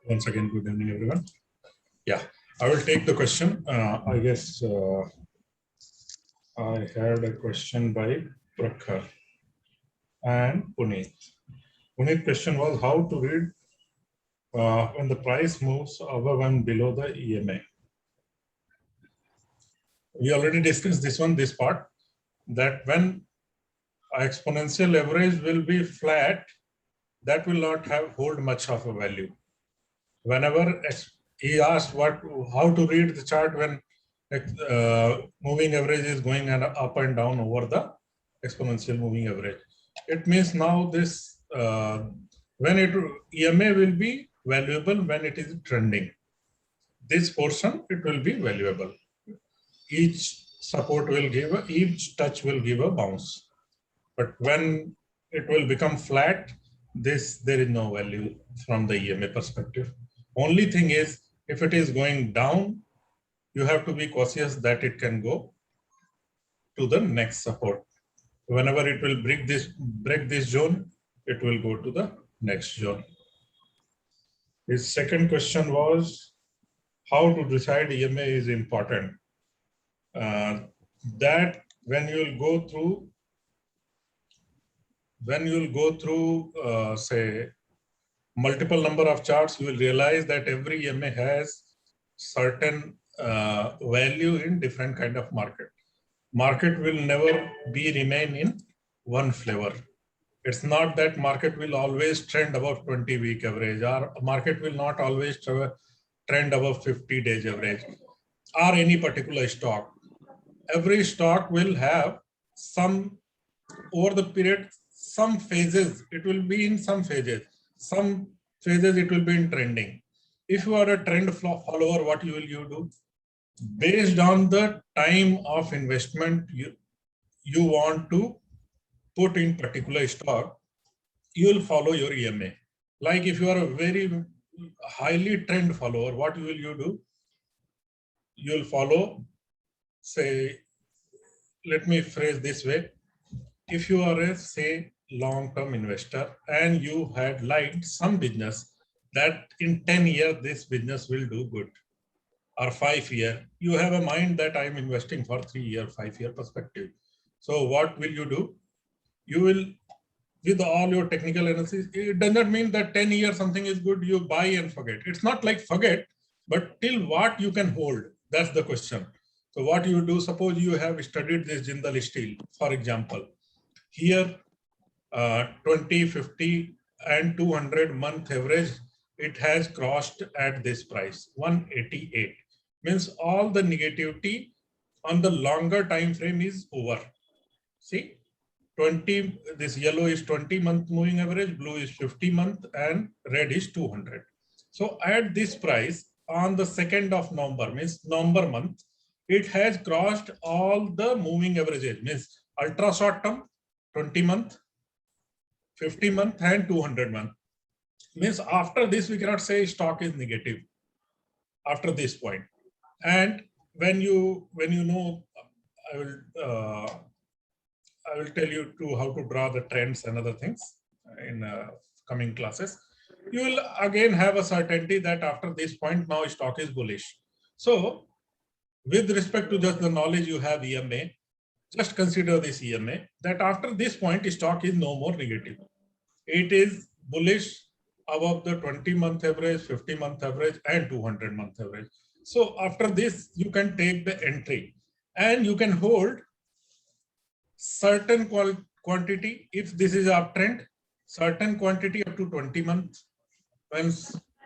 Once again, good evening, everyone. Yeah, I will take the question. I guess I had a question by Prakhar and Puneet. Puneet question was how to read when the price moves above and below the EMA. We already discussed this part, that when exponential average will be flat, that will not hold much of a value. Whenever he asked how to read the chart when moving average is going up and down over the exponential moving average. It means now this when EMA will be valuable when it is trending. This portion it will be valuable. Each support will each touch will give a bounce. But when it will become flat, there is no value from the EMA perspective. Only thing is, if it is going down, you have to be cautious that it can go to the next support. Whenever it will break this zone, it will go to the next zone. His second question was how to decide EMA is important. That when you will go through say multiple number of charts, you will realize that every EMA has certain value in different kind of market. Market will never remain in one flavor. It's not that market will always trend above 20-week average, or market will not always trend above 50 days average, or any particular stock. Every stock will have some, over the period, some phases, it will be in some phases. Some phases it will be in trending. If you are a trend follower, what will you do? Based on the time of investment you want to put in particular stock, you will follow your EMA. Like if you are a very highly trend follower, what will you do? You will follow, say, let me phrase this way. If you are a, say, long-term investor and you had liked some business that in 10 years this business will do good, or 5 years, you have a mind that I'm investing for 3 year, 5 year perspective. So what will you do? You will, with all your technical analysis, it does not mean that 10 years something is good, you buy and forget. It's not like forget, but till what you can hold, that's the question. So what you do, suppose you have studied this Jindal Steel, for example. Here, 20, 50 and 200 month average, it has crossed at this price, 188. Means all the negativity on the longer time frame is over. See, 20, this yellow is 20-month moving average, blue is 50-month, and red is 200. So at this price, on the 2nd of November, means November month, it has crossed all the moving averages, means ultra short term, 20-month, 50-month, and 200-month. Means after this, we cannot say stock is negative after this point. And when you know, I will tell you how to draw the trends and other things in coming classes. You will again have a certainty that after this point, now stock is bullish. So with respect to just the knowledge you have EMA, just consider this EMA that after this point, stock is no more negative. It is bullish above the 20-month average, 50-month average, and 200-month average. So after this, you can take the entry and you can hold certain quantity. If this is uptrend, certain quantity up to 20 months. When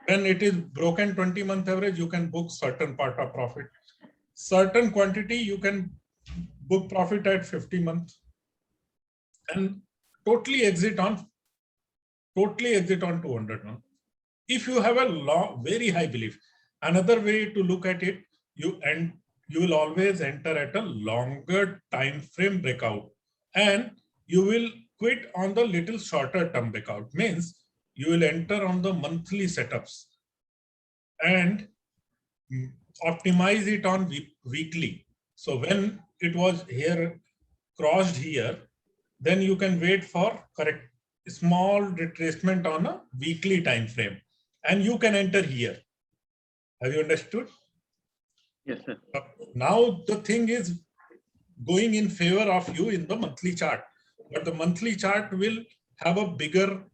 it is broken 20-month average, you can book certain part of profit. Certain quantity you can book profit at 50 months and totally exit on 200 months. If you have a very high belief, another way to look at it, you will always enter at a longer time frame breakout, and you will quit on the little shorter term breakout. Means you will enter on the monthly setups and optimize it on weekly. So when it was here crossed here, then you can wait for correct small retracement on a weekly time frame, and you can enter here. Have you understood? Yes, sir. Now the thing is going in favor of you in the monthly chart, but the monthly chart will have a bigger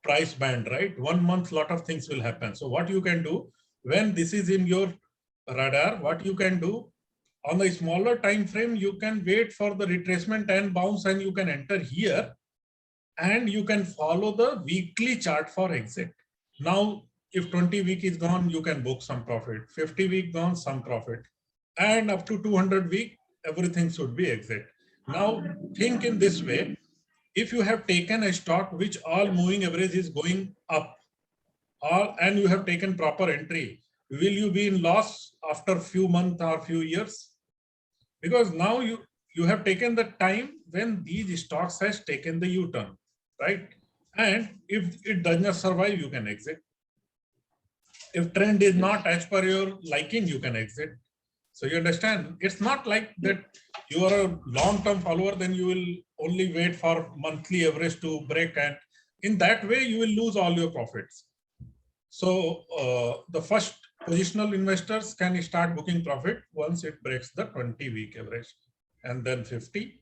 price band, right? 1 month, lot of things will happen. So what you can do when this is in your radar, what you can do on a smaller time frame, you can wait for the retracement and bounce, and you can enter here, and you can follow the weekly chart for exit. Now, if 20 week is gone, you can book some profit. 50 week gone, some profit, and up to 200 week, everything should be exit. Now, think in this way: if you have taken a stock which all moving average is going up, and you have taken proper entry, will you be in loss after few months or few years? Because now you have taken the time when these stocks has taken the U-turn, right? And if it does not survive, you can exit. If trend is not as per your liking, you can exit. So you understand, it's not like that you are a long-term follower, then you will only wait for monthly average to break, and in that way you will lose all your profits. So the first positional investors can start booking profit once it breaks the 20-week average, and then 50.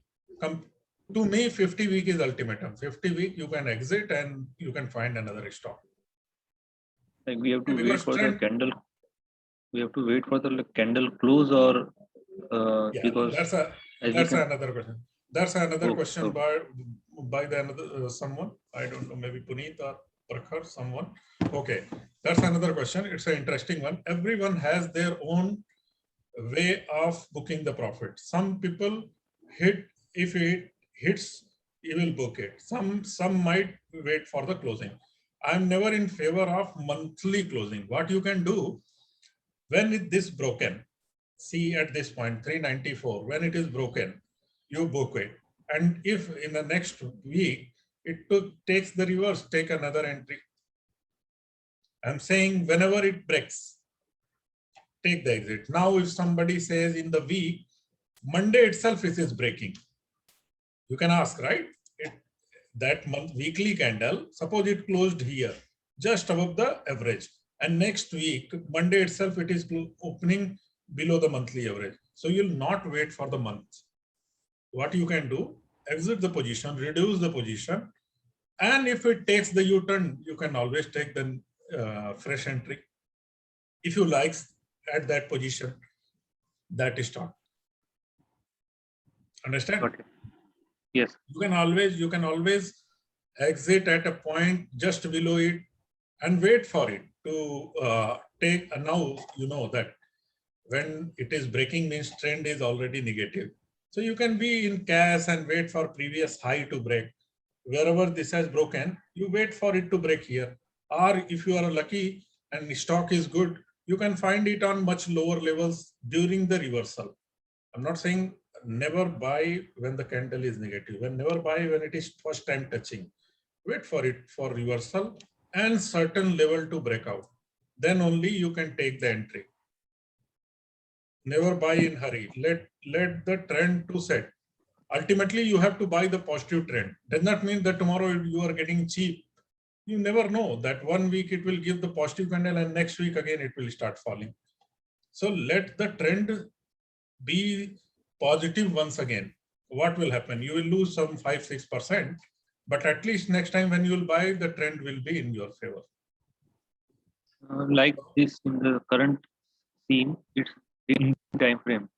To me, 50 week is ultimatum. 50 week you can exit and you can find another stock. Like we have to Because wait for trend, the candle. We have to wait for the candle close, or yeah, because that's another question. That's another question okay. by the another someone. I don't know, maybe Puneet or Prakhar, someone. Okay, that's another question. It's an interesting one. Everyone has their own way of booking the profit. Some people if it hits, you will book it. Some might wait for the closing. I'm never in favor of monthly closing. What you can do when this broken, see at this point 394, when it is broken, you book it. And if in the next week it takes the reverse, take another entry. I'm saying whenever it breaks, take the exit. Now, if somebody says in the week, Monday itself it is breaking, you can ask, right? That month weekly candle, suppose it closed here, just above the average, and next week, Monday itself, it is opening below the monthly average. So you'll not wait for the month. What you can do, exit the position, reduce the position, and if it takes the U-turn, you can always take the fresh entry. If you like at that position, that is stock. Understand? Okay. Yes. You can always exit at a point just below it and wait for it to take. Now you know that when it is breaking means trend is already negative. So you can be in cash and wait for previous high to break. Wherever this has broken, you wait for it to break here. Or if you are lucky and stock is good, you can find it on much lower levels during the reversal. I'm not saying never buy when the candle is negative. Never buy when it is first time touching. Wait for it for reversal and certain level to break out. Then only you can take the entry. Never buy in hurry. Let the trend to set. Ultimately, you have to buy the positive trend. Does not mean that tomorrow you are getting cheap. You never know that 1 week it will give the positive candle and next week again it will start falling. So let the trend be positive once again. What will happen? You will lose some 5-6%, but at least next time when you will buy, the trend will be in your favor. Like this in the current scene, it's in time frame.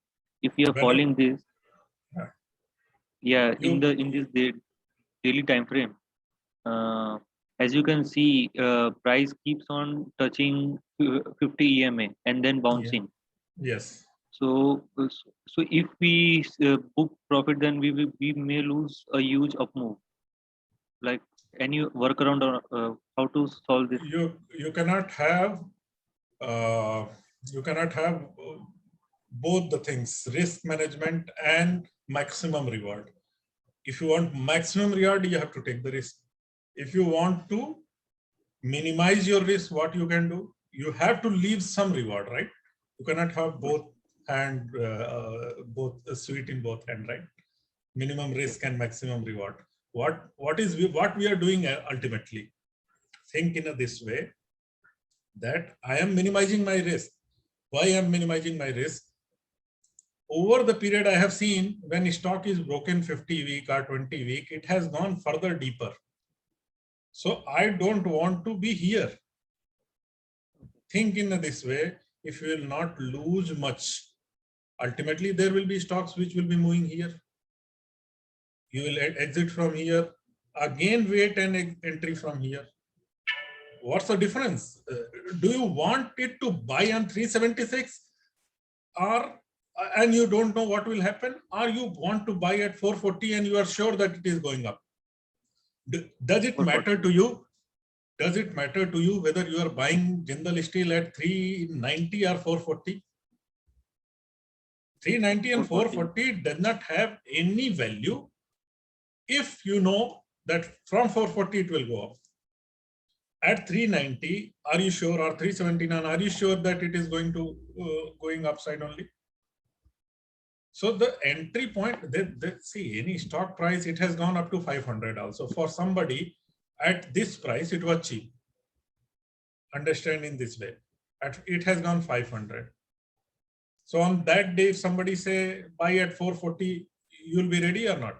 If you are following this, in this daily time frame, as you can see, price keeps on touching 50 EMA and then bouncing. Yes. So if we book profit, then we may lose a huge up move. Like any workaround or how to solve this? You cannot have both the things, risk management and maximum reward. If you want maximum reward, you have to take the risk. If you want to minimize your risk, what you can do, you have to leave some reward, right? You cannot have both sweet in both hand, right? Minimum risk and maximum reward. What we are doing ultimately? Think in this way. that I am minimizing my risk. Why I am minimizing my risk? Over the period I have seen, when stock is broken 50 week or 20 week, it has gone further deeper. So I don't want to be here. Think in this way, if you will not lose much, ultimately there will be stocks which will be moving here. You will exit from here, again wait and entry from here. What's the difference? Do you want it to buy on 376 or and you don't know what will happen, or you want to buy at 440 and you are sure that it is going up? Does it matter to you? Does it matter to you whether you are buying Jindal Steel at 390 or 440? 390 and 440 does not have any value if you know that from 440 it will go up. At 390, are you sure, or 379, are you sure that it is going to going upside only? So the entry point, see, any stock price, it has gone up to 500 also. For somebody at this price, it was cheap. Understand in this way, it has gone 500. So on that day, if somebody say buy at 440, you'll be ready or not?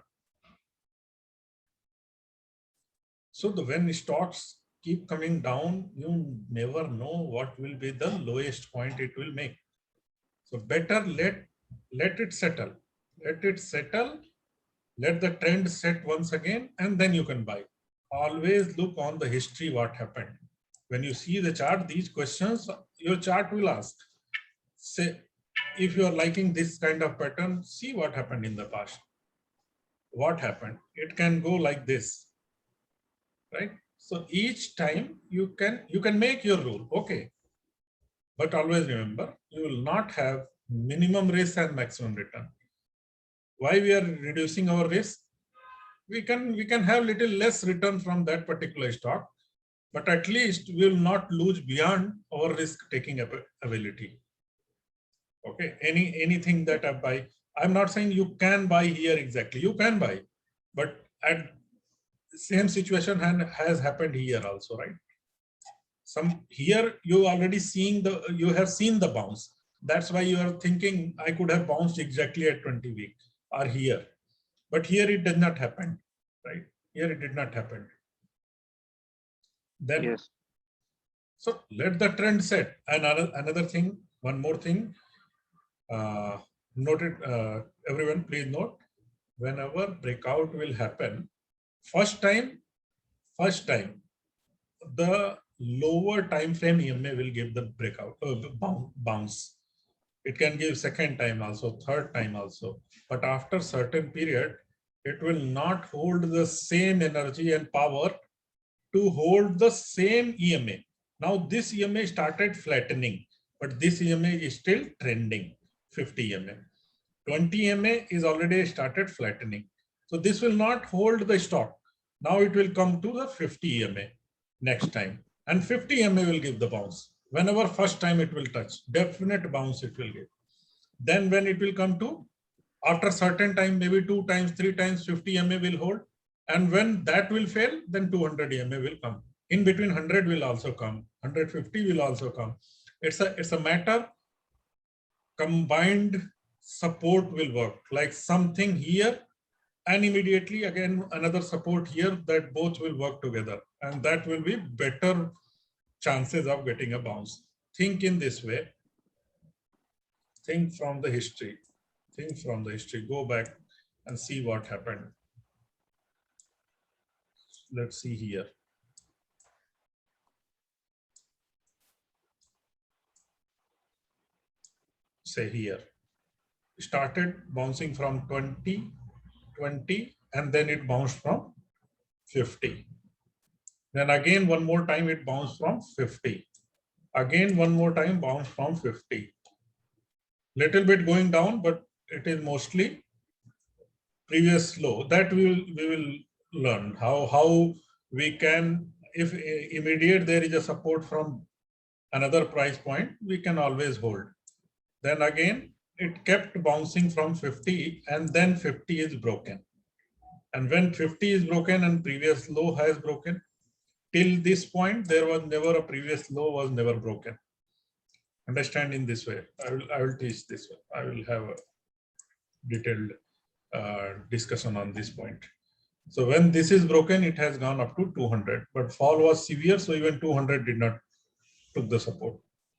So when stocks keep coming down, you never know what will be the lowest point it will make. So better let it settle. Let it settle. Let the trend set once again, and then you can buy. Always look on the history what happened. When you see the chart, these questions, your chart will ask. Say, if you are liking this kind of pattern, see what happened in the past. What happened? It can go like this, right? So each time you can make your rule, okay. But always remember, you will not have minimum risk and maximum return. Why we are reducing our risk? We can have little less return from that particular stock, but at least we will not lose beyond our risk taking ability. Okay, anything that I buy, I'm not saying you can buy here exactly. You can buy, but at same situation has happened here also, right? Here you already you have seen the bounce. That's why you are thinking I could have bounced exactly at 20 week or here, but here it did not happen, right? Here it did not happen. Then yes. So let the trend set. Another thing, one more thing. Noted, everyone please note, whenever breakout will happen, first time, the lower time frame EMA will give the breakout bounce. It can give second time also, third time also, but after certain period, it will not hold the same energy and power to hold the same EMA. Now this EMA started flattening, but this EMA is still trending, 50 EMA. 20 EMA is already started flattening. So this will not hold the stock. Now it will come to the 50 EMA next time. And 50 EMA will give the bounce. Whenever first time it will touch, definite bounce it will give. Then when it will come to, after certain time, maybe 2 times, 3 times, 50 EMA will hold. And when that will fail, then 200 EMA will come. In between 100 will also come, 150 will also come. It's a matter, combined support will work, like something here and immediately again another support here, that both will work together, and that will be better chances of getting a bounce. Think in this way. Think from the history. Think from the history. Go back and see what happened. Let's see here. Say here. Started bouncing from 20, and then it bounced from 50. Then again, one more time, it bounced from 50. Again, one more time, bounced from 50. Little bit going down, but it is mostly previous low. That we will learn how we can, if immediate there is a support from another price point, we can always hold. Then again, it kept bouncing from 50, and then 50 is broken. And when 50 is broken and previous low has broken, till this point there was never a previous low was never broken. Understand in this way. I will teach this way. I will have a detailed discussion on this point. So when this is broken, it has gone up to 200, but fall was severe, so even 200 did not took the support.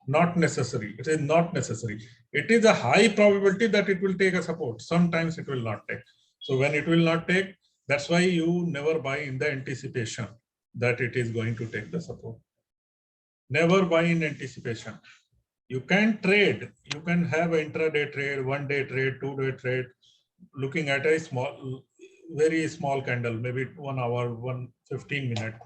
Not necessary. It is not necessary. It is a high probability that it will take a support. Sometimes it will not take. So when it will not take, that's why you never buy in the anticipation that it is going to take the support. Never buy in anticipation. You can trade. You can have an intraday trade, 1 day trade, 2 day trade, looking at a small, very small candle, maybe 1 hour, 15 minutes.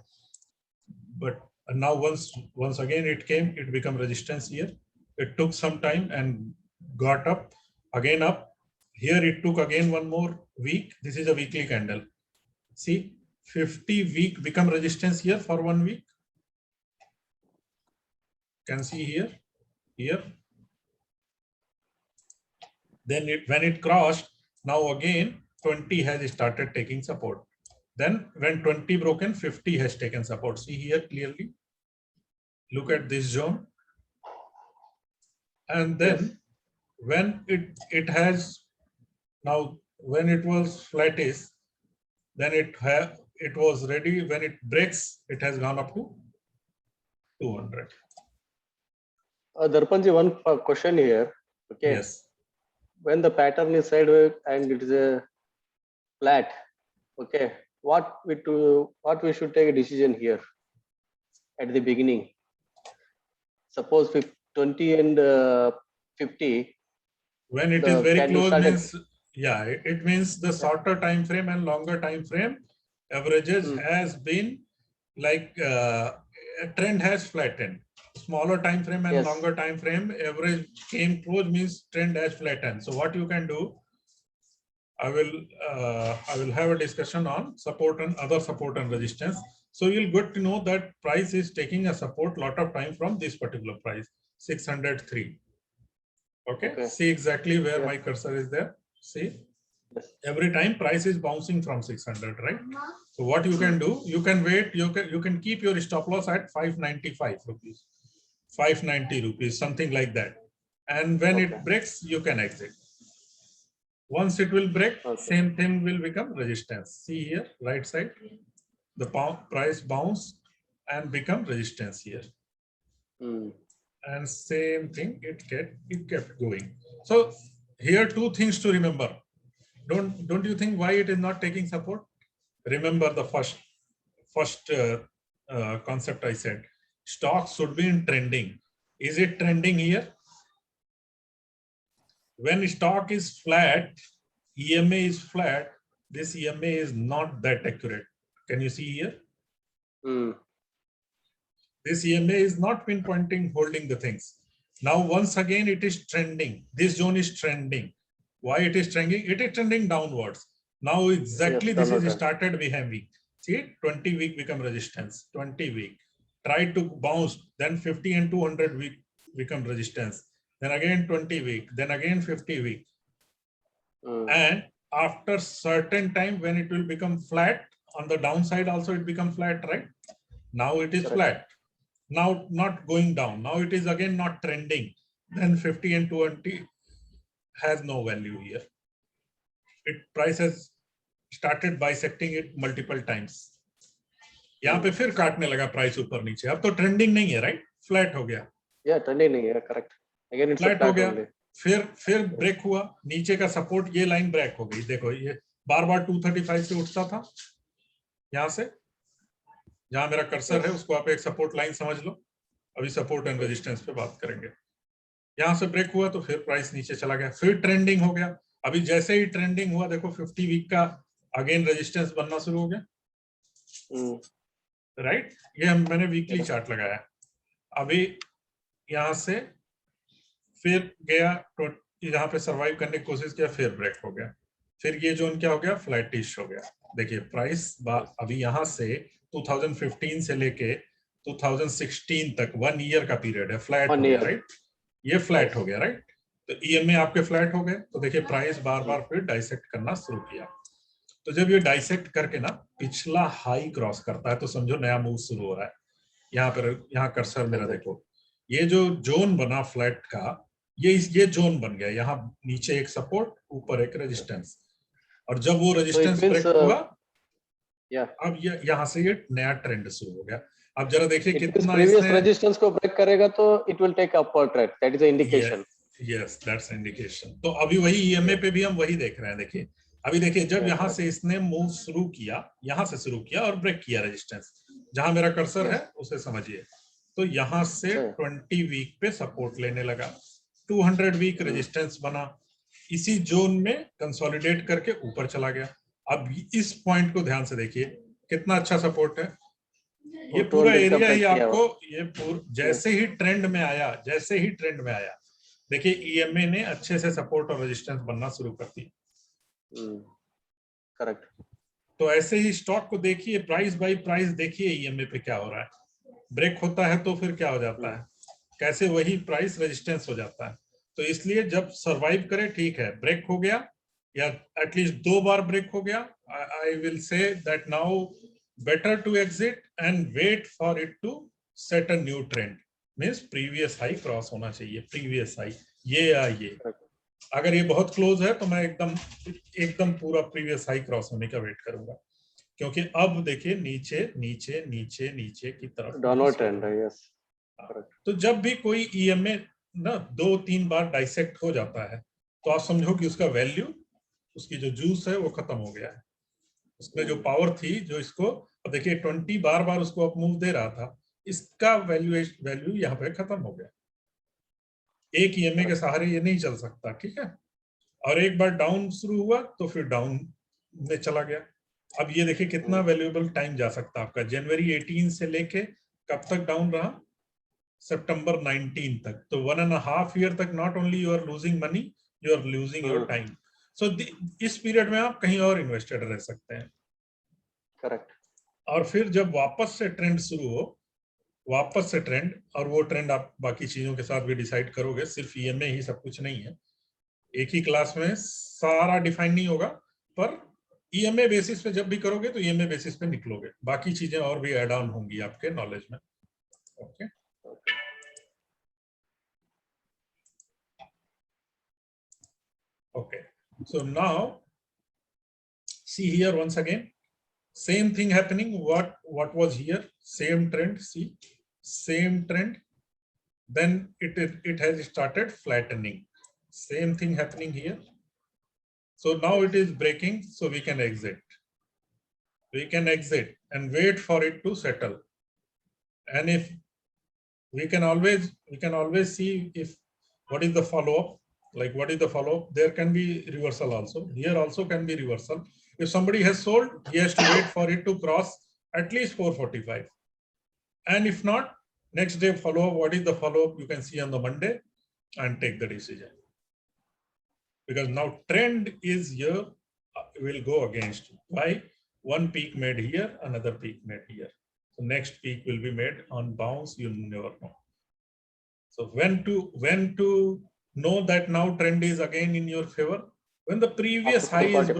But now once again it came, it became resistance here. It took some time and got up, again up. Here it took again one more week. This is a weekly candle. See, 50 week become resistance here for 1 week. Can see here. Then when it crossed, now again 20 has started taking support. Then when 20 broken, 50 has taken support. See here clearly. Look at this zone. And then when it has, now when it was flattish, then it was ready. When it breaks, it has gone up to 200. Darpanji, one question here. Okay. Yes. When the pattern is sideways and it is a flat, okay, what we should take a decision here at the beginning? Suppose 20 and 50. When it is very close means, yeah, it means the shorter time frame and longer time frame averages has been like a trend has flattened. Smaller time frame and longer time frame average came close means trend has flattened. So what you can do, I will have a discussion on support and other support and resistance. So you'll get to know that price is taking a support lot of time from this particular price, 603. Okay. See exactly where my cursor is there. See, every time price is bouncing from 600, right? So what you can do, you can wait, you can keep your stop loss at 595 rupees, 590 rupees, something like that. And when it breaks, you can exit. Once it will break, same thing will become resistance. See here, right side, the price bounce and become resistance here. And same thing, it kept going. So here, two things to remember. Don't you think why it is not taking support? Remember the first concept I said. Stocks should be in trending. Is it trending here? When stock is flat, EMA is flat. This EMA is not that accurate. Can you see here? This EMA is not pinpointing, holding the things. Now, once again, it is trending. This zone is trending. Why it is trending? It is trending downwards. Now, exactly this is started behaving. See, 20 week become resistance, 20 week. Try to bounce, then 50 and 200 week become resistance. Then again 20 week, then again 50 week. And after certain time, when it will become flat, on the downside also it becomes flat, right? Now it is flat. Now not going down. Now it is again not trending. Then 50 and 20 has no value here. Price has started bisecting it multiple times. यहाँ पे फिर काटने लगा price ऊपर नीचे. अब तो trending नहीं है, राइट? फ्लैट हो गया. ट्रेंडिंग नहीं है, करेक्ट. अगेन इट्स फ्लैट हो गया. फिर ब्रेक हुआ. नीचे का सपोर्ट, ये लाइन ब्रेक हो गई. देखो ये बार-बार 235 से उठता था. यहाँ से जहां मेरा कर्सर है उसको आप एक सपोर्ट लाइन समझ लो. अभी सपोर्ट एंड रेजिस्टेंस पे बात करेंगे. यहाँ से ब्रेक हुआ तो फिर प्राइस नीचे चला गया. फिर ट्रेंडिंग हो गया. अभी जैसे ही ट्रेंडिंग हुआ, देखो 50 वीक का अगेन रेजिस्टेंस बनना शुरू हो गया. राइट? ये मैंने वीकली चार्ट लगाया. अभी यहाँ से फिर गया, यहाँ पे सरवाइव करने की कोशिश किया, फिर ब्रेक हो गया. फिर ये जोन क्या हो गया? फ्लैटिश हो गया. देखिए प्राइस अभी यहाँ से 2015 से लेके 2016 तक 1 ईयर का पीरियड है. फ्लैट हो गया, राइट? ये फ्लैट हो गया, राइट? तो ईएमए आपके फ्लैट हो गए. तो देखिए प्राइस बार बार फिर डाइसेक्ट करना शुरू किया. तो जब ये डाइसेक्ट करके ना पिछला हाई क्रॉस करता है तो समझो नया मूव शुरू हो रहा है। यहाँ कर्सर मेरा देखो, ये जो जोन बना फ्लैट का, ये जोन बन गया। यहाँ नीचे एक सपोर्ट, ऊपर एक रेजिस्टेंस, और जब वो रेजिस्टेंस ब्रेक हुआ, अब यहाँ से ये नया ट्रेंड शुरू हो गया। अब जरा देखिए कितना प्रीवियस रेजिस्टेंस को ब्रेक करेगा तो it will take upward trend, that is the indication. Yes, that's indication. तो अभी वही ईएमए पे भी हम वही देख रहे हैं। देखिए अभी देखिए, जब यहाँ से इसने मूव शुरू किया, यहाँ से शुरू किया और ब्रेक किया रेजिस्टेंस, जहां मेरा कर्सर है उसे समझिए, तो यहाँ से 20 वीक पे सपोर्ट लेने लगा, 200 वीक रेजिस्टेंस बना, इसी जोन में कंसोलिडेट करके ऊपर चला गया। अब इस पॉइंट को ध्यान से देखिए, कितना अच्छा सपोर्ट है। ये पूरा एरिया ही आपको, ये जैसे ही ट्रेंड में आया, देखिए ईएमए ने अच्छे से सपोर्ट और रेजिस्टेंस बनना शुरू कर दी। करेक्ट। तो ऐसे ही स्टॉक को देखिए, प्राइस बाय प्राइस देखिए ईएमए पे क्या हो रहा है। ब्रेक होता है तो फिर क्या हो जाता है, कैसे वही प्राइस रेजिस्टेंस हो जाता है। तो इसलिए जब सरवाइव करे ठीक है, ब्रेक हो गया या एटलीस्ट 2 बार ब्रेक हो गया, I will say that now better to exit and wait for it to set a new trend, means previous high cross होना चाहिए, previous high ये अगर ये बहुत क्लोज है तो मैं एकदम पूरा previous high cross होने का वेट करूंगा, क्योंकि अब देखिए नीचे नीचे नीचे नीचे की तरफ डाउनवर्ड ट्रेंड है। यस, तो जब भी कोई ईएमए ना 2-3 बार डाइसेक्ट हो जाता है तो आप समझो कि उसका वैल्यू, उसकी जो जूस है वो खत्म हो गया है। उसमें जो पावर थी, जो इसको, अब देखिए 20 बार उसको अप मूव दे रहा था, इसका वैल्यू यहाँ पे खत्म हो गया। एक ईएमए के सहारे ये नहीं चल सकता, ठीक है। और एक बार डाउन शुरू हुआ तो फिर डाउन में चला गया। अब ये देखिए कितना वैल्यूएबल टाइम जा सकता है आपका, जनवरी 18 से लेके कब तक डाउन रहा, सितंबर 19 तक। तो 1.5 ईयर तक not only you are losing money, you are losing your time. So इस पीरियड में आप कहीं और इन्वेस्टेड रह सकते हैं। करेक्ट। और फिर जब वापस से ट्रेंड शुरू हो, वापस से ट्रेंड, और वो ट्रेंड आप बाकी चीजों के साथ भी डिसाइड करोगे, सिर्फ ईएमए ही सब कुछ नहीं है, एक ही क्लास में सारा डिफाइन नहीं होगा, पर ईएमए बेसिस पे जब भी करोगे तो ईएमए बेसिस पे निकलोगे, बाकी चीजें और भी ऐड ऑन होंगी आपके नॉलेज में। Okay okay, so now see here once again, same thing happening. What was here, same trend, see, same trend, then it has started flattening, same thing happening here. So now it is breaking, so we can exit and wait for it to settle. And if we can always see if what is the follow-up, like what is the follow-up. There can be reversal also, here also can be reversal. If somebody has sold, he has to wait for it to cross at least 445, and if not, next day follow-up. What is the follow-up, you can see on the Monday and take the decision, because now trend is here, will go against. Why? One peak made here, another peak made here. So next peak will be made on bounce, you never know. So when to know that now trend is again in your favor? When the previous high is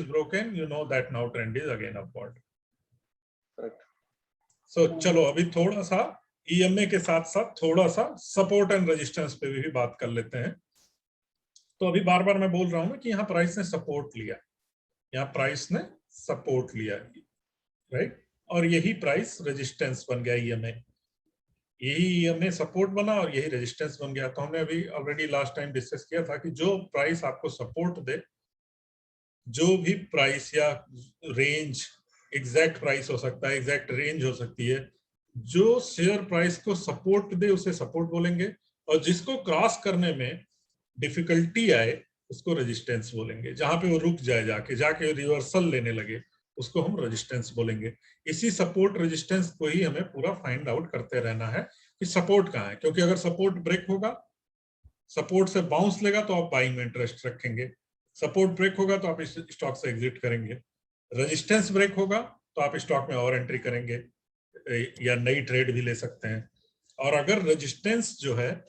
broken, you know that now trend is again upward. Correct. So चलो अभी थोड़ा सा EMA के साथ साथ थोड़ा सा support and resistance पे भी बात कर लेते हैं। तो अभी बार बार मैं बोल रहा हूं ना कि यहाँ प्राइस ने सपोर्ट लिया, यहाँ प्राइस ने सपोर्ट लिया, राइट, और यही प्राइस रेजिस्टेंस बन गया ईएमए, यही ईएमए सपोर्ट बना और यही रेजिस्टेंस बन गया। तो हमने अभी ऑलरेडी लास्ट टाइम डिस्कस किया था कि जो प्राइस आपको सपोर्ट दे, जो भी प्राइस या रेंज, एग्जैक्ट प्राइस हो सकता है, एग्जैक्ट रेंज हो सकती है, जो शेयर प्राइस को सपोर्ट दे उसे सपोर्ट बोलेंगे, और जिसको क्रॉस करने में डिफिकल्टी आए उसको रेजिस्टेंस बोलेंगे। जहां पे वो रुक जाए, जाके रिवर्सल लेने लगे, उसको हम रेजिस्टेंस बोलेंगे। इसी सपोर्ट रेजिस्टेंस को ही हमें पूरा फाइंड आउट करते रहना है कि सपोर्ट कहाँ है, क्योंकि अगर सपोर्ट ब्रेक होगा, सपोर्ट से बाउंस लेगा तो आप बाइंग में इंटरेस्ट रखेंगे, सपोर्ट ब्रेक होगा तो आप इस स्टॉक से एग्जिट करेंगे, रेजिस्टेंस ब्रेक होगा तो आप स्टॉक में और एंट्री करेंगे या नई ट्रेड भी ले सकते हैं। और अगर रेजिस्टेंस जो है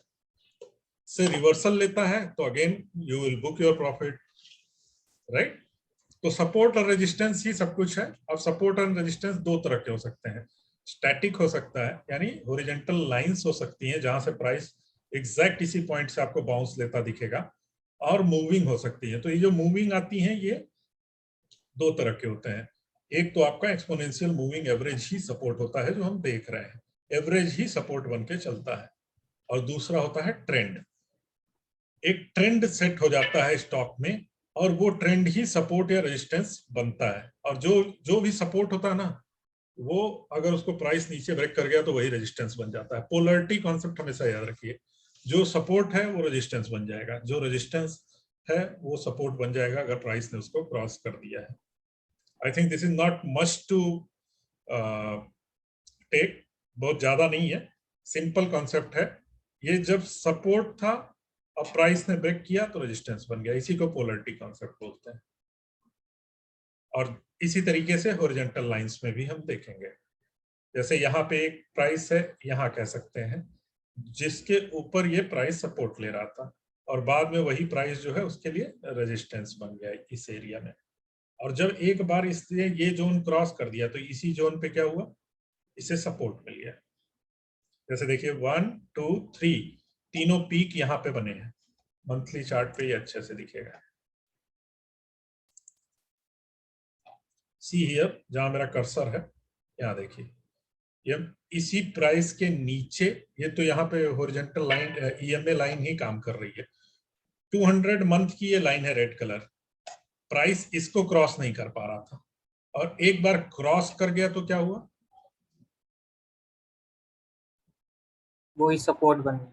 से रिवर्सल लेता है तो again you will book your profit, right. तो सपोर्ट और रेजिस्टेंस ही सब कुछ है। अब सपोर्ट और रेजिस्टेंस दो तरह के हो सकते हैं। स्टैटिक हो सकता है, यानी हॉरिजॉन्टल लाइंस हो सकती हैं जहां से प्राइस एग्जैक्ट इसी पॉइंट से आपको बाउंस लेता दिखेगा, और मूविंग हो सकती है। तो ये जो मूविंग आती है ये दो तरह के होते हैं। एक तो आपका एक्सपोनेंशियल मूविंग एवरेज ही सपोर्ट होता है जो हम देख रहे हैं, एवरेज ही सपोर्ट बन के चलता है। और दूसरा होता है ट्रेंड। एक ट्रेंड सेट हो जाता है स्टॉक में और वो ट्रेंड ही सपोर्ट या रेजिस्टेंस बनता है। और जो जो भी सपोर्ट होता है ना, वो अगर उसको प्राइस नीचे ब्रेक कर गया तो वही रेजिस्टेंस बन जाता है। पोलरिटी कॉन्सेप्ट हमेशा याद रखिए, जो सपोर्ट है वो रेजिस्टेंस बन जाएगा, जो रेजिस्टेंस है वो सपोर्ट बन जाएगा अगर प्राइस ने उसको क्रॉस कर दिया है। I think this is not much to take, बहुत ज्यादा नहीं है, सिंपल कॉन्सेप्ट है। ये जब सपोर्ट था अब प्राइस ने ब्रेक किया तो रेजिस्टेंस बन गया, इसी को पोलरिटी कॉन्सेप्ट बोलते हैं। और इसी तरीके से हॉरिजॉन्टल लाइंस में भी हम देखेंगे। जैसे यहाँ पे एक प्राइस है, यहाँ कह सकते हैं, जिसके ऊपर ये प्राइस सपोर्ट ले रहा था और बाद में वही प्राइस जो है उसके लिए रेजिस्टेंस बन गया इस एरिया में। और जब एक बार इसने ये जोन क्रॉस कर दिया तो इसी जोन पे क्या हुआ, इसे सपोर्ट मिल गया। जैसे देखिए 1 2 3 तीनों पीक यहाँ पे बने हैं। मंथली चार्ट पे ये अच्छे से दिखेगा। सी हियर, जहां मेरा कर्सर है यहाँ देखिए, ये इसी प्राइस के नीचे, ये तो यहाँ पे हॉरिजॉन्टल लाइन ईएमए लाइन ही काम कर रही है। 200 मंथ की ये लाइन है रेड कलर, प्राइस इसको क्रॉस नहीं कर पा रहा था और एक बार क्रॉस कर गया तो क्या हुआ, वो ही सपोर्ट बन गया।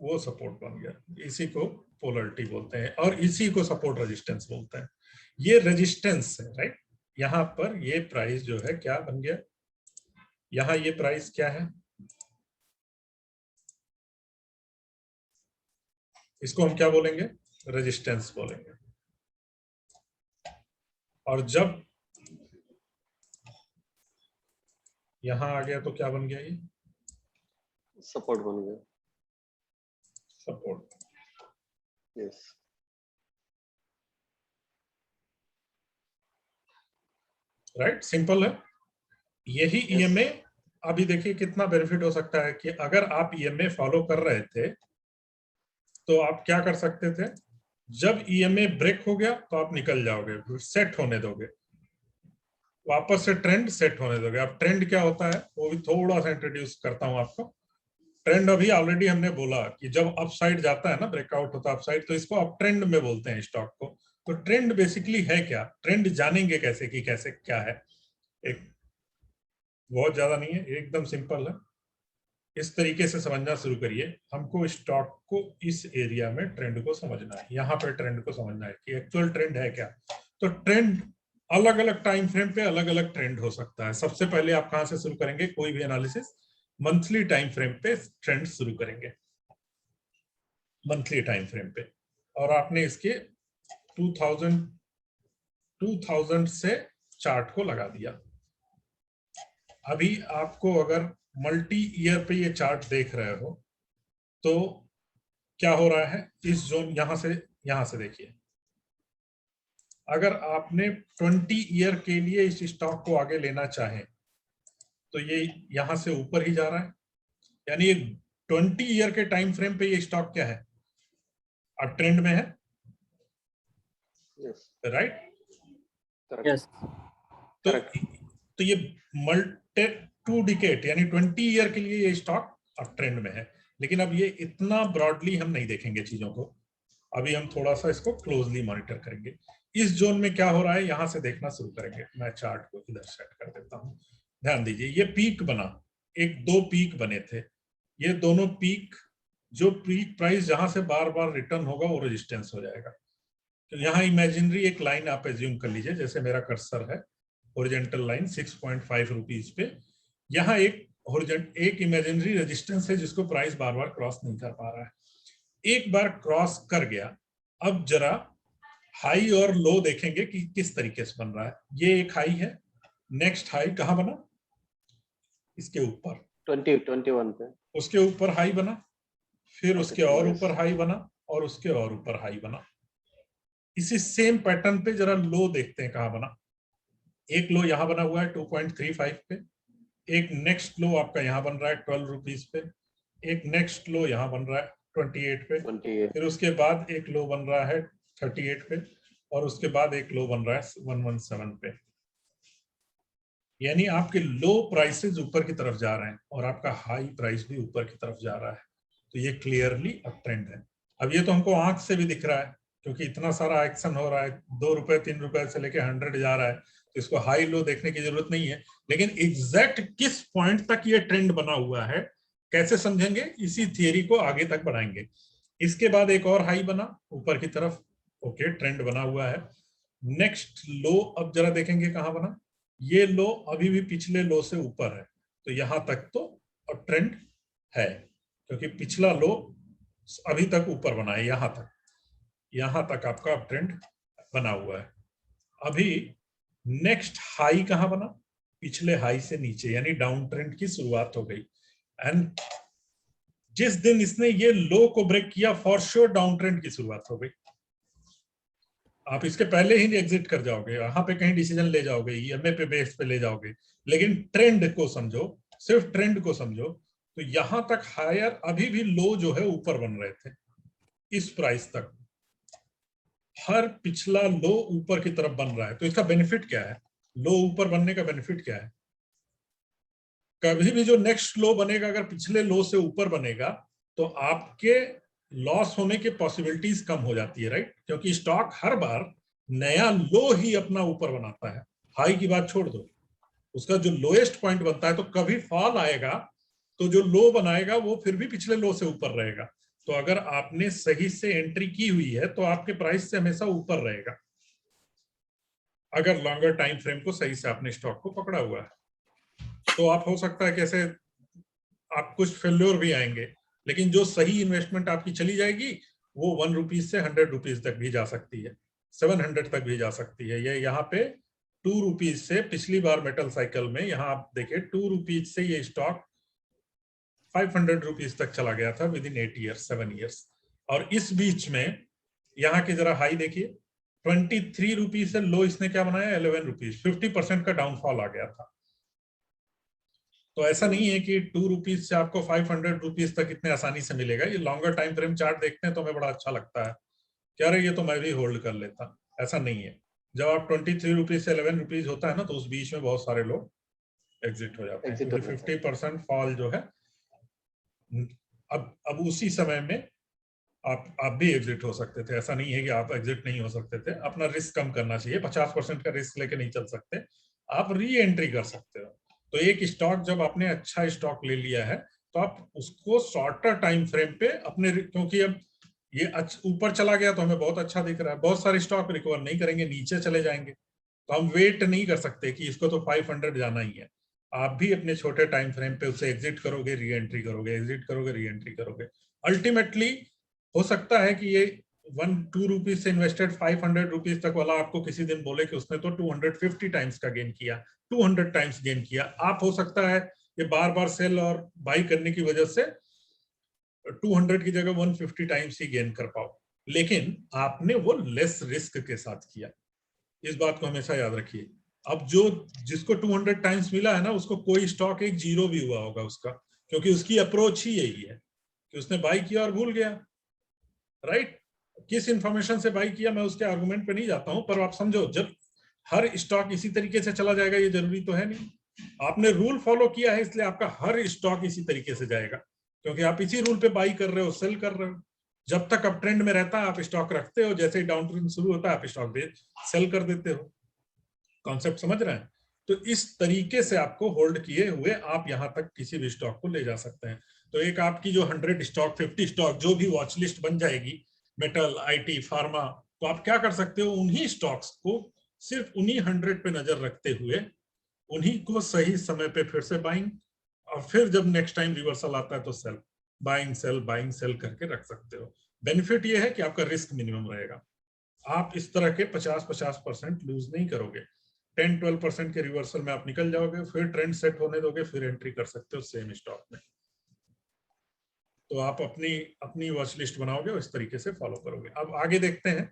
वो सपोर्ट बन गया। इसी को पोलरिटी बोलते हैं और इसी को सपोर्ट रेजिस्टेंस बोलते हैं। ये रेजिस्टेंस है, राइट। यहाँ पर ये प्राइस जो है क्या बन गया, यहाँ ये प्राइस क्या है, इसको हम क्या बोलेंगे, रेजिस्टेंस बोलेंगे। और जब यहां आ गया तो क्या बन गया, ये सपोर्ट बन गया। सपोर्ट। यस, राइट, सिंपल है। यही ईएमए अभी देखिए कितना बेनिफिट हो सकता है कि अगर आप ईएमए फॉलो कर रहे थे तो आप क्या कर सकते थे, जब ईएमए ब्रेक हो गया तो आप निकल जाओगे, सेट होने दोगे, वापस से ट्रेंड सेट होने दोगे। अब ट्रेंड क्या होता है वो भी थोड़ा सा इंट्रोड्यूस करता हूं आपको। ट्रेंड अभी ऑलरेडी हमने बोला कि जब अपसाइड जाता है ना, ब्रेकआउट होता है अपसाइड, तो इसको अप ट्रेंड में बोलते हैं स्टॉक को। तो ट्रेंड बेसिकली है क्या, ट्रेंड जानेंगे कैसे कि कैसे क्या है, एक बहुत ज्यादा नहीं है, एकदम सिंपल है। इस तरीके से समझना शुरू करिए। हमको स्टॉक को इस एरिया में ट्रेंड को समझना है, यहाँ पर ट्रेंड को समझना है कि एक्चुअल ट्रेंड है क्या। तो ट्रेंड अलग अलग टाइम फ्रेम पे अलग अलग ट्रेंड हो सकता है। सबसे पहले आप कहां से शुरू करेंगे कोई भी एनालिसिस, मंथली टाइम फ्रेम पे ट्रेंड शुरू करेंगे, मंथली टाइम फ्रेम पे। और आपने इसके 2000 से चार्ट को लगा दिया। अभी आपको अगर मल्टी ईयर पे ये चार्ट देख रहे हो तो क्या हो रहा है, इस जोन यहां से देखिए, अगर आपने 20 ईयर के लिए इस स्टॉक को आगे लेना चाहे तो ये यहां से ऊपर ही जा रहा है, यानी 20 ईयर के टाइम फ्रेम पे ये स्टॉक क्या है, अब ट्रेंड में है, राइट। यस, तो ये मल्टी 2 डिकेड यानी 20 ईयर के लिए ये स्टॉक अब ट्रेंड में है। लेकिन अब ये इतना ब्रॉडली हम नहीं देखेंगे चीजों को, अभी हम थोड़ा सा इसको क्लोजली मॉनिटर करेंगे। इस जोन में क्या हो रहा है यहां से देखना शुरू करेंगे। मैं चार्ट को इधर सेट कर देता हूं, ध्यान दीजिए, ये पीक बना, एक दो पीक बने थे, ये दोनों पीक, जो पीक प्राइस जहां से बार बार रिटर्न होगा वो रेजिस्टेंस हो जाएगा। तो यहाँ इमेजिनरी एक लाइन आप एज्यूम कर लीजिए, जैसे मेरा कर्सर है हॉरिजॉन्टल लाइन 6.5 रुपीज पे, यहाँ एक इमेजिनरी रेजिस्टेंस है जिसको प्राइस बार बार क्रॉस नहीं कर पा रहा है। एक बार क्रॉस कर गया, अब जरा हाई और लो देखेंगे कि किस तरीके से बन रहा है। ये एक हाई है, नेक्स्ट हाई कहां बना, इसके ऊपर 21 पे, उसके ऊपर हाई बना, फिर उसके और ऊपर हाई बना और उसके और ऊपर हाई बना। इसी सेम पैटर्न पे जरा लो देखते हैं कहाँ बना। एक लो यहाँ बना हुआ है 2.35 पे, एक नेक्स्ट लो आपका यहाँ बन रहा है 12 रुपीज पे, एक नेक्स्ट लो यहाँ बन रहा है 28 पे, 28. फिर उसके बाद एक लो बन रहा है 38 पे, और उसके बाद एक लो बन रहा है 117 पे। यानी आपके लो प्राइसेस ऊपर की तरफ जा रहे हैं और आपका हाई प्राइस भी ऊपर की तरफ जा रहा है, तो ये क्लियरली अप ट्रेंड है। अब ये तो हमको आंख से भी दिख रहा है क्योंकि इतना सारा एक्शन हो रहा है, 2 रुपए 3 रुपए से लेके 100 जा रहा है, तो इसको हाई लो देखने की जरूरत नहीं है। लेकिन एग्जैक्ट किस पॉइंट तक ये ट्रेंड बना हुआ है कैसे समझेंगे, इसी थियरी को आगे तक बढ़ाएंगे। इसके बाद एक और हाई बना ऊपर की तरफ, ओके ट्रेंड बना हुआ है। नेक्स्ट लो अब जरा देखेंगे कहां बना, ये लो अभी भी पिछले लो से ऊपर है, तो यहां तक तो अब ट्रेंड है क्योंकि पिछला लो अभी तक ऊपर बना है, यहां तक आपका अप ट्रेंड बना हुआ है। अभी नेक्स्ट हाई कहां बना, पिछले हाई से नीचे, यानी डाउन ट्रेंड की शुरुआत हो गई। एंड जिस दिन इसने ये लो को ब्रेक किया फॉर श्योर डाउन ट्रेंड की शुरुआत हो गई। आप इसके पहले ही एग्जिट कर जाओगे, वहां पे कहीं डिसीजन ले जाओगे, ईएमए पे बेस पे ले जाओगे, लेकिन ट्रेंड को समझो, सिर्फ ट्रेंड को समझो। तो यहां तक हायर अभी भी लो जो है ऊपर बन रहे थे, इस प्राइस तक हर पिछला लो ऊपर की तरफ बन रहा है। तो इसका बेनिफिट क्या है, लो ऊपर बनने का बेनिफिट क्या है, कभी भी जो नेक्स्ट लो बनेगा अगर पिछले लो से ऊपर बनेगा तो आपके लॉस होने की पॉसिबिलिटीज कम हो जाती है, राइट? क्योंकि स्टॉक हर बार नया लो ही अपना ऊपर बनाता है, हाई की बात छोड़ दो, उसका जो लोएस्ट पॉइंट बनता है, तो कभी फॉल आएगा तो जो लो बनाएगा वो फिर भी पिछले लो से ऊपर रहेगा। तो अगर आपने सही से एंट्री की हुई है तो आपके प्राइस से हमेशा ऊपर रहेगा, अगर लॉन्गर टाइम फ्रेम को सही से आपने स्टॉक को पकड़ा हुआ है। तो आप हो सकता है कैसे आप कुछ फेल्योर भी आएंगे, लेकिन जो सही इन्वेस्टमेंट आपकी चली जाएगी वो 1 रुपीज से 100 रुपीज तक भी जा सकती है, 700 तक भी जा सकती है। ये यहाँ पे 2 रुपीज से पिछली बार मेटल साइकिल में यहाँ आप देखिए 2 रुपीज से ये स्टॉक 500 रुपीज तक चला गया था विद इन 8 ईयर्स 7 ईयर्स। और इस बीच में यहाँ के जरा हाई देखिए, 23 रुपीज से लो इसने क्या बनाया, 11 रुपीज, 50% का डाउनफॉल आ गया था। तो ऐसा नहीं है कि 2 रुपीज से आपको 500 रुपीज तक इतने आसानी से मिलेगा। ये लॉन्गर टाइम फ्रेम चार्ट देखते हैं तो हमें बड़ा अच्छा लगता है, क्या रहे ये तो मैं भी होल्ड कर लेता, ऐसा नहीं है। जब आप 23 रुपीज से 11 रुपीज होता है ना, तो उस बीच में बहुत सारे लोग एग्जिट हो जाते हैं, क्योंकि 50% फॉल जो है अब उसी समय में आप भी एग्जिट हो सकते थे। ऐसा नहीं है कि आप एग्जिट नहीं हो सकते थे, अपना रिस्क कम करना चाहिए, 50% का रिस्क लेके नहीं चल सकते, आप री एंट्री कर सकते हो। तो एक स्टॉक जब आपने अच्छा स्टॉक ले लिया है तो आप उसको शॉर्टर टाइम फ्रेम पे अपने, क्योंकि अब ये ऊपर चला गया तो हमें बहुत अच्छा दिख रहा है, बहुत सारे स्टॉक रिकवर नहीं करेंगे, नीचे चले जाएंगे, तो हम वेट नहीं कर सकते कि इसको तो 500 जाना ही है। आप भी अपने छोटे टाइम फ्रेम पे उसे एग्जिट करोगे, री एंट्री करोगे, एग्जिट करोगे, री एंट्री करोगे। अल्टीमेटली हो सकता है कि ये 1-2 रुपीज से इन्वेस्टेड 500 रुपीज तक वाला आपको किसी दिन बोले कि उसने तो 250 टाइम्स का गेन किया, 200 टाइम्स गेन किया। आप हो सकता है ये बार बार सेल और बाई करने की वजह से 200 की जगह 150 टाइम्स ही गेन कर पाओ, लेकिन आपने वो लेस रिस्क के साथ किया, इस बात को हमेशा याद रखिए। अब जो जिसको 200 टाइम्स मिला है ना, उसको कोई स्टॉक एक जीरो भी हुआ होगा उसका, क्योंकि उसकी अप्रोच ही यही है कि उसने बाई किया और भूल गया, राइट? किस इंफॉर्मेशन से बाई किया मैं उसके आर्गुमेंट पे नहीं जाता हूं, पर आप समझो जब हर स्टॉक इसी तरीके से चला जाएगा ये जरूरी तो है नहीं। आपने रूल फॉलो किया है इसलिए आपका हर स्टॉक इसी तरीके से जाएगा, क्योंकि आप इसी रूल पे बाई कर रहे हो, सेल कर रहे हो। जब तक अप ट्रेंड में रहता है आप स्टॉक रखते हो, जैसे ही डाउन ट्रेंड शुरू होता है आप स्टॉक सेल कर देते हो। कॉन्सेप्ट समझ रहे हैं? तो इस तरीके से आपको होल्ड किए हुए आप यहां तक किसी भी स्टॉक को ले जा सकते हैं। तो एक आपकी जो 100 स्टॉक 50 स्टॉक जो भी वॉच लिस्ट बन जाएगी, मेटल, आईटी, फार्मा, तो आप क्या कर सकते हो, उन्हीं स्टॉक्स को सिर्फ उन्हीं 100 पे नजर रखते हुए उन्हीं को सही समय पे फिर से बाइंग, और फिर जब नेक्स्ट टाइम रिवर्सल आता है तो सेल, बाइंग सेल करके रख सकते हो। बेनिफिट ये है कि आपका रिस्क मिनिमम रहेगा, आप इस तरह के 50% लूज नहीं करोगे। 10-12% के रिवर्सल में आप निकल जाओगे, फिर ट्रेंड सेट होने दोगे, फिर एंट्री कर सकते हो सेम स्टॉक में। तो आप अपनी वॉच लिस्ट बनाओगे और इस तरीके से फॉलो करोगे। अब आगे देखते हैं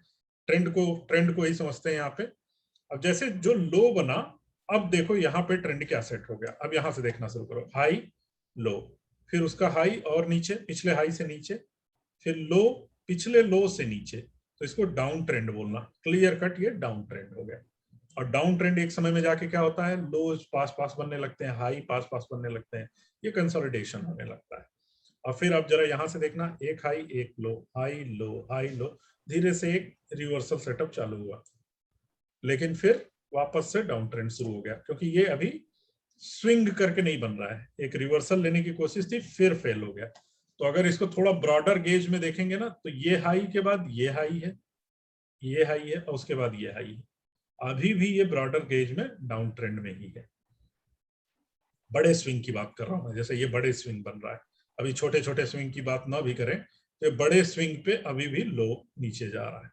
ट्रेंड को ही समझते हैं यहाँ पे। अब जैसे जो लो बना, अब देखो यहाँ पे ट्रेंड क्या सेट हो गया। अब यहां से देखना शुरू करो, हाई लो, फिर उसका हाई और नीचे, पिछले हाई से नीचे, फिर लो, पिछले लो से नीचे, तो इसको डाउन ट्रेंड बोलना। क्लियर कट, ये डाउन ट्रेंड हो गया। और डाउन ट्रेंड एक समय में जाके क्या होता है, लो पास पास बनने लगते हैं, हाई पास पास बनने लगते हैं, ये कंसोलिडेशन होने लगता है। और फिर अब जरा यहां से देखना, एक हाई एक लो, हाई लो हाई लो, धीरे से एक रिवर्सल सेटअप चालू हुआ, लेकिन फिर वापस से डाउन ट्रेंड शुरू हो गया, क्योंकि ये अभी स्विंग करके नहीं बन रहा है। एक रिवर्सल लेने की कोशिश थी, फिर फेल हो गया। तो अगर इसको थोड़ा ब्रॉडर गेज में देखेंगे ना, तो ये हाई के बाद ये हाई है, ये हाई है, और उसके बाद ये हाई है। अभी भी ये ब्रॉडर गेज में डाउन ट्रेंड में ही है। बड़े स्विंग की बात कर रहा हूं मैं, जैसे ये बड़े स्विंग बन रहा है। अभी छोटे छोटे स्विंग की बात ना भी करें, तो बड़े स्विंग पे अभी भी लो नीचे जा रहा है।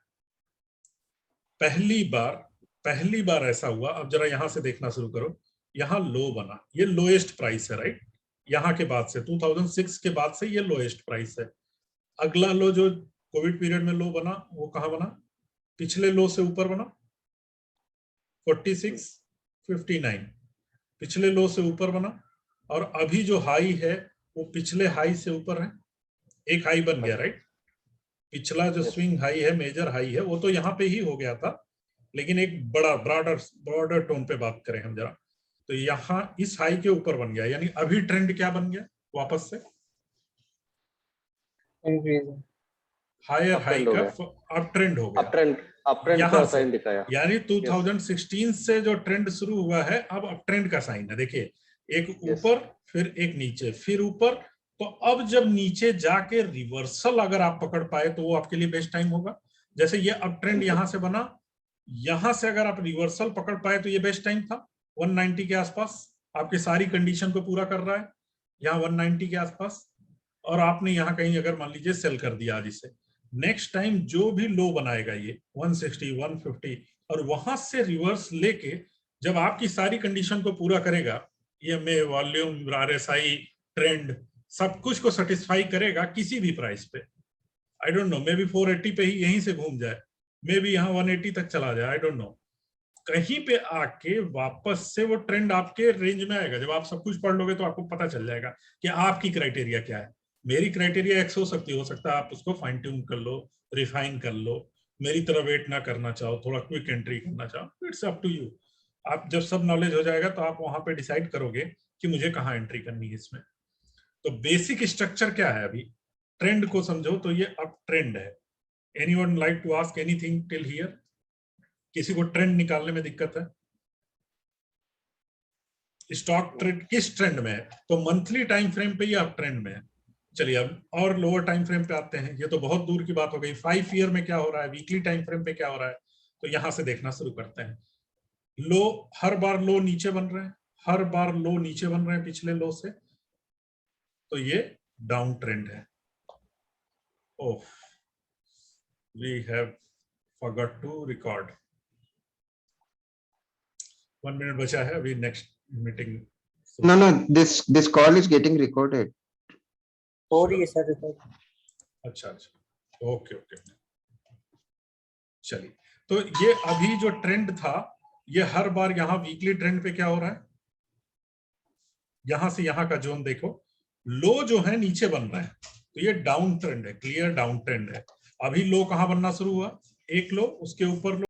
पहली बार ऐसा हुआ। अब जरा यहां से देखना शुरू करो, यहां लो बना, ये लोएस्ट प्राइस है, राइट। यहां के बाद से 2006 के बाद से ये लोएस्ट प्राइस है। अगला लो जो कोविड पीरियड में लो बना, वो कहां बना, पिछले लो से ऊपर बना, 46, 59, पिछले लो से ऊपर बना। और अभी जो हाई है वो पिछले हाई से ऊपर है, एक हाई बन गया, राइट। पिछला जो स्विंग हाई है, मेजर हाई है, वो तो यहाँ पे ही हो गया था, लेकिन एक बड़ा ब्रॉडर टोन पे बात करें हम जरा, तो यहाँ इस हाई के ऊपर बन गया। यानी अभी ट्रेंड क्या बन गया वापस से, Increasing. हायर हाई का अप ट्रेंड हो गया। अप ट्रेंड यहाँ का से साइन दिखाया, यानी 2016 से जो ट्रेंड शुरू हुआ है, अब अप ट्रेंड का साइन है। देखिए, एक ऊपर फिर एक नीचे फिर ऊपर। तो अब जब नीचे जाके रिवर्सल अगर आप पकड़ पाए तो वो आपके लिए बेस्ट टाइम होगा। जैसे ये अप ट्रेंड यहां से बना, यहां से अगर आप रिवर्सल पकड़ पाए तो ये बेस्ट टाइम था। 190 के आसपास आपकी सारी कंडीशन को पूरा कर रहा है, यहाँ 190 के आसपास। और आपने यहाँ कहीं अगर मान लीजिए सेल कर दिया आज इसे, नेक्स्ट टाइम जो भी लो बनाएगा ये 160, 150, और वहां से रिवर्स लेके जब आपकी सारी कंडीशन को पूरा करेगा, ईएमए, वॉल्यूम, आरएसआई, ट्रेंड, सब कुछ को सेटिस्फाई करेगा किसी भी प्राइस पे। I don't know, may be 480 पे ही यहीं से घूम जाए, मे बी यहाँ 180 तक चला जाए, आई डोंट नो। कहीं पे आके वापस से वो ट्रेंड आपके रेंज में आएगा। जब आप सब कुछ पढ़ लोगे तो आपको पता चल जाएगा कि आपकी क्राइटेरिया क्या है। मेरी क्राइटेरिया एक्स हो सकती, हो सकता है आप उसको फाइन ट्यून कर लो, रिफाइन कर लो, मेरी तरह वेट ना करना चाहो, थोड़ा क्विक एंट्री करना चाहो, इट्स अप टू यू। आप जब सब नॉलेज हो जाएगा तो आप वहां पे डिसाइड करोगे कि मुझे कहाँ एंट्री करनी है इसमें। तो बेसिक स्ट्रक्चर क्या है, अभी ट्रेंड को समझो तो ये अप ट्रेंड है। Anyone like to ask anything till here? किसी को ट्रेंड निकालने में दिक्कत है? स्टॉक ट्रेंड किस ट्रेंड में है? तो मंथली टाइम फ्रेम पे या अप ट्रेंड में है? चलिए अब और लोअर टाइम फ्रेम पे आते हैं। ये तो बहुत दूर की बात हो गई। 5 ईयर में क्या हो रहा है, वीकली टाइम फ्रेम पे क्या हो रहा है, तो यहां से देखना शुरू करते हैं। लो, हर बार लो नीचे बन रहे हैं, हर बार लो नीचे बन रहे हैं पिछले लो से, तो ये डाउन ट्रेंड है। Oh, we have forgot to record. 1 minute बचा है अभी, next meeting. No, this call is getting recorded. हो रही है सर रिकॉर्ड। अच्छा, ओके। चलिए, तो ये अभी जो ट्रेंड था, ये हर बार यहाँ वीकली ट्रेंड पे क्या हो रहा है, यहां से यहाँ का जोन देखो, लो जो है नीचे बन रहा है, तो ये डाउन ट्रेंड है, क्लियर डाउन ट्रेंड है। अभी लो कहां बनना शुरू हुआ, एक लो, उसके ऊपर लो,